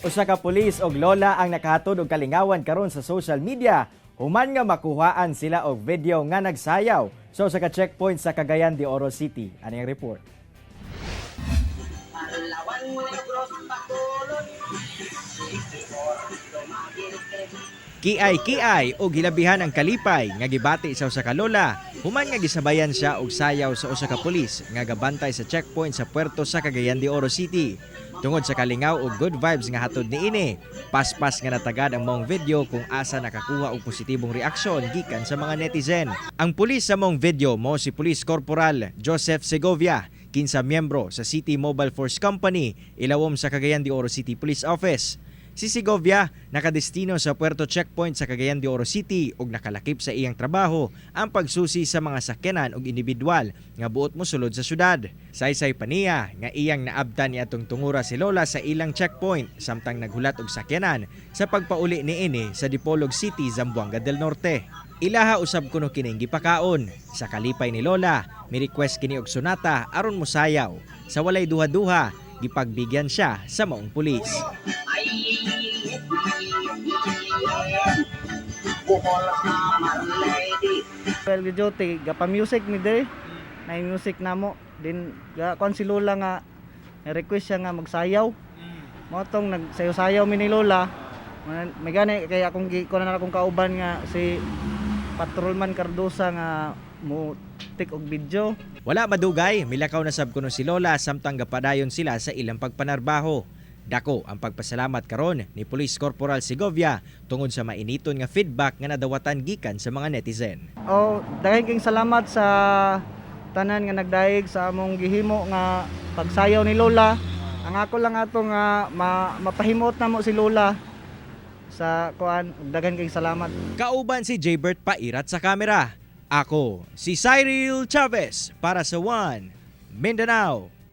Usa ka pulis og lola ang nakahatod og kalingawan karon sa social media human nga makuhaan sila og video nga nagsayaw sa usa ka checkpoint sa Cagayan de Oro City. Ani ang report? Kiay o gilabihan ang kalipay nga gibati sa usa ka lola human nga gisabayan siya og sayaw sa usa ka pulis nga gabantay sa checkpoint sa puerto sa Cagayan de Oro City. Tungod sa kalingaw og good vibes nga hatod niini, paspas nga natagad ang maong video kung asa nakakuha og positibong reaksyon gikan sa mga netizen. Ang pulis sa maong video mo si Police Corporal Joseph Segovia, 15 miyembro sa City Mobile Force Company, ilawom sa Cagayan de Oro City Police Office. Si Segovia nakadestino sa Puerto Checkpoint sa Cagayan de Oro City ug nakalakip sa iyang trabaho ang pagsusi sa mga sakyanan ug individual nga buot mosulod sa syudad. Saysay pa niya nga iyang naabtan niadtong tungura si lola sa ilang checkpoint samtang naghulat og sakyanan sa pagpauli niini sa Dipolog City, Zamboanga del Norte. Ilaha usab kuno kining gipakaon. Sa kalipay ni lola, mi request kini og sonata aron mosayaw. Sa walay duha-duha, gipagbigyan siya sa maong pulis. Well, Jote, gapa music ni day. Na music namo. Din ga kon si Lola nga request siya nga magsayaw. Mo tong nagsayaw-sayaw mi ni Lola. May gani kay akong kunan na akong kauban nga si Patrolman Cardosa nga mo take og video. Wala madugay, milakaw na sab kuno si lola samtang gapadayon sila sa ilang pagpanarbaho. Dako ang pagpasalamat karon ni Police Corporal Segovia tungod sa mainiton nga feedback nga nadawatan gikan sa mga netizen. Daghang king salamat sa tanan nga nagdaig sa among gihimo nga pagsayaw ni Lola. Ang ako lang ato nga mapahimot namo si Lola sa kuan. Daghang king salamat. Kauban si Jaybert Pairat sa kamera. Ako si Cyril Chavez para sa One Mindanao.